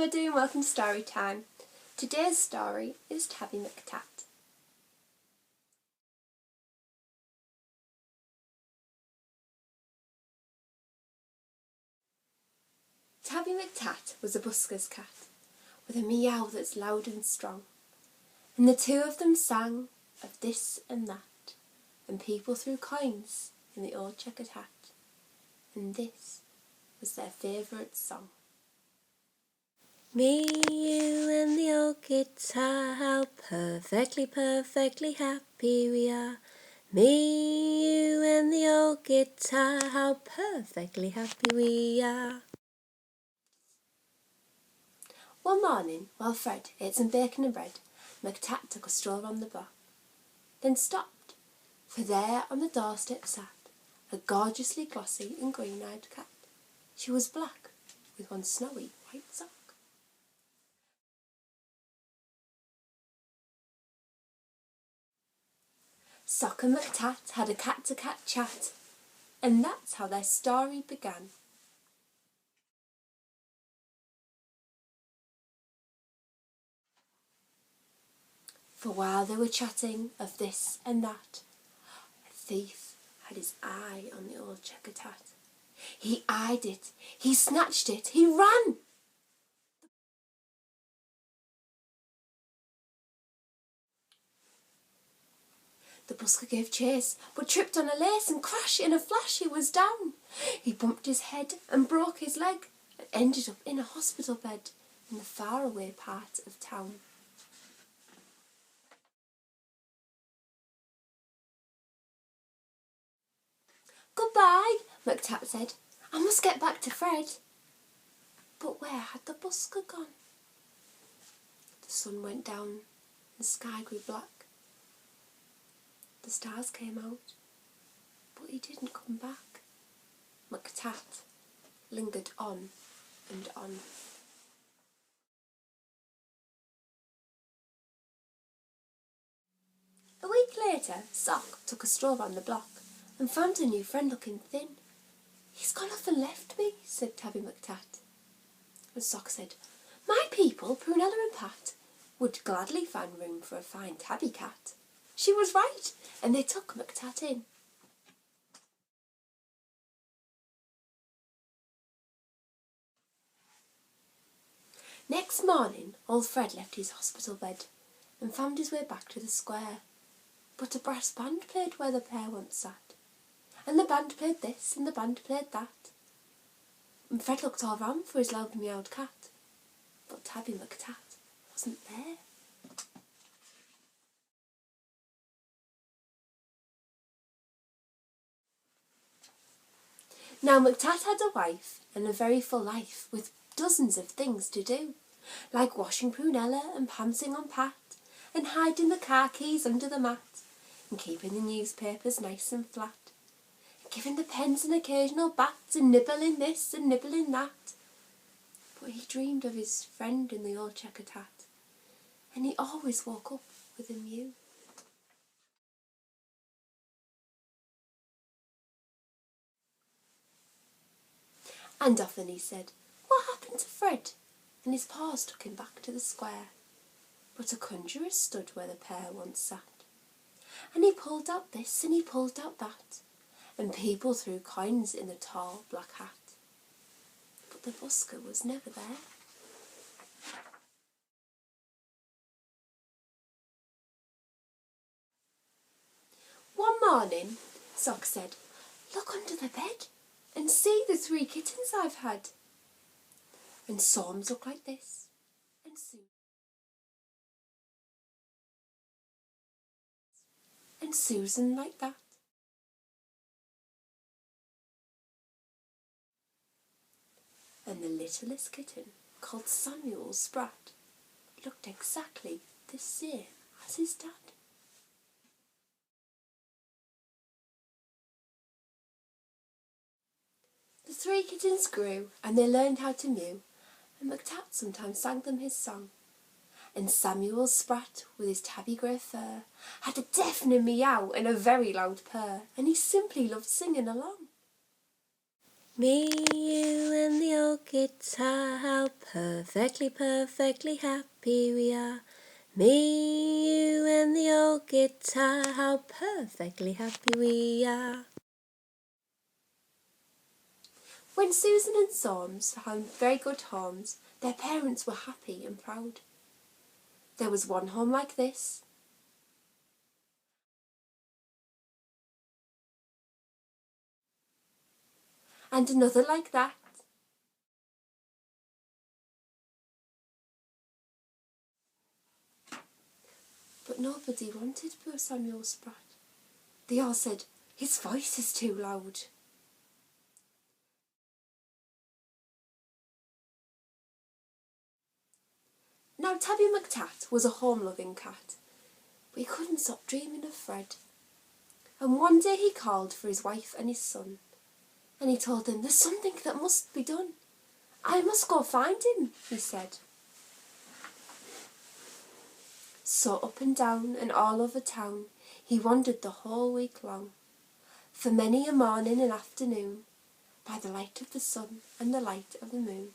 everybody and welcome to Story Time. Today's story is Tabby McTat. Tabby McTat was a busker's cat with a meow that's loud and strong, and the two of them sang of this and that, and people threw coins in the old checkered hat, and this was their favourite song. Me, you and the old guitar, how perfectly, perfectly happy we are. Me, you and the old guitar, how perfectly happy we are. One morning, while Fred ate some bacon and bread, McTat took a stroll round the block, then stopped, for there on the doorstep sat a gorgeously glossy and green-eyed cat. She was black, with one snowy white sock. Sock and McTat had a cat-to-cat chat, and that's how their story began. For while they were chatting of this and that, a thief had his eye on the old checkered hat. He eyed it, he snatched it, he ran! The busker gave chase, but tripped on a lace, and crash, in a flash he was down. He bumped his head and broke his leg, and ended up in a hospital bed in the faraway part of town. "Goodbye," McTat said. "I must get back to Fred." But where had the busker gone? The sun went down, the sky grew black. The stars came out, but he didn't come back. McTat lingered on and on. A week later, Sock took a stroll round the block and found a new friend looking thin. "He's gone off and left me," said Tabby McTat. And Sock said, "My people, Prunella and Pat, would gladly find room for a fine tabby cat." She was right, and they took McTat in. Next morning, old Fred left his hospital bed and found his way back to the square. But a brass band played where the pair once sat, and the band played this and the band played that. And Fred looked all round for his loud meowed cat, but Tabby McTat wasn't there. Now McTat had a wife and a very full life, with dozens of things to do, like washing Prunella and pantsing on Pat, and hiding the car keys under the mat, and keeping the newspapers nice and flat, and giving the pens an occasional bat, and nibbling this and nibbling that. But he dreamed of his friend in the old checkered hat, and he always woke up with a mew. And often he said, "What happened to Fred?" And his paws took him back to the square. But a conjurer stood where the pair once sat, and he pulled out this and he pulled out that, and people threw coins in the tall black hat. But the busker was never there. One morning, Sock said, "Look under the bed and see the 3 kittens I've had." And Psalms look like this, and Susan like that. And the littlest kitten, called Samuel Sprat, looked exactly the same as his dad. The 3 kittens grew, and they learned how to mew, and McTat sometimes sang them his song. And Samuel Sprat, with his tabby grey fur, had a deafening meow and a very loud purr, and he simply loved singing along. Me, you and the old guitar, how perfectly, perfectly happy we are. Me, you and the old guitar, how perfectly happy we are. When Susan and Soames found very good homes, their parents were happy and proud. There was one home like this, and another like that, but nobody wanted poor Samuel Spratt. They all said, "His voice is too loud." Now Tabby McTat was a home-loving cat, but he couldn't stop dreaming of Fred. And one day he called for his wife and his son, and he told them, "There's something that must be done. I must go find him," he said. So up and down and all over town he wandered the whole week long, for many a morning and afternoon, by the light of the sun and the light of the moon,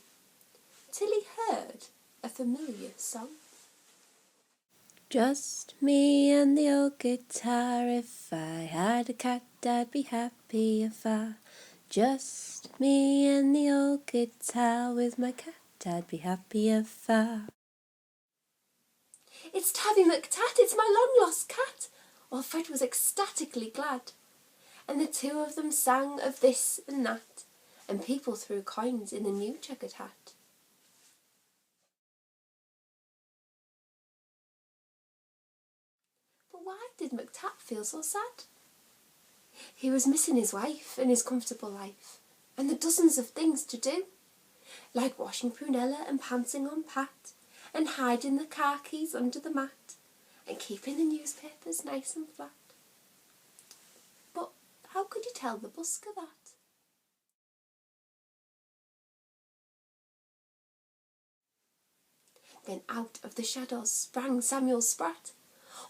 till he heard a familiar song. Just me and the old guitar, if I had a cat I'd be happy afar. Just me and the old guitar, with my cat I'd be happy afar. "It's Tabby McTat, it's my long-lost cat!" Well, Fred was ecstatically glad, and the two of them sang of this and that, and people threw coins in the new checkered hat. But why did McTat feel so sad? He was missing his wife and his comfortable life, and the dozens of things to do, like washing Prunella and pantsing on Pat, and hiding the car keys under the mat, and keeping the newspapers nice and flat. But how could you tell the busker that? Then out of the shadows sprang Samuel Spratt.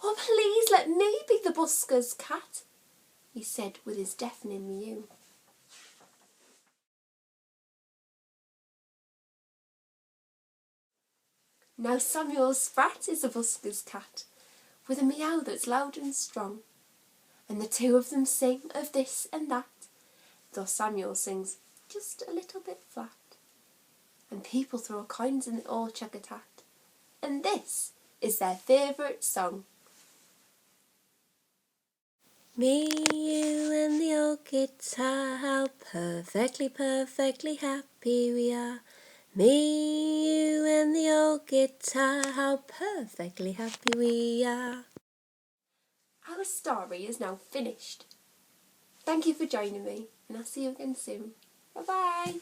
"Oh, please let me be the busker's cat," he said with his deafening mew. Now Samuel Spratt is a busker's cat, with a meow that's loud and strong, and the two of them sing of this and that, though Samuel sings just a little bit flat, and people throw coins in the old checkered hat, and this is their favourite song. Me, you and the old guitar, how perfectly, perfectly happy we are. Me, you and the old guitar, how perfectly happy we are. Our story is now finished. Thank you for joining me, and I'll see you again soon. Bye-bye.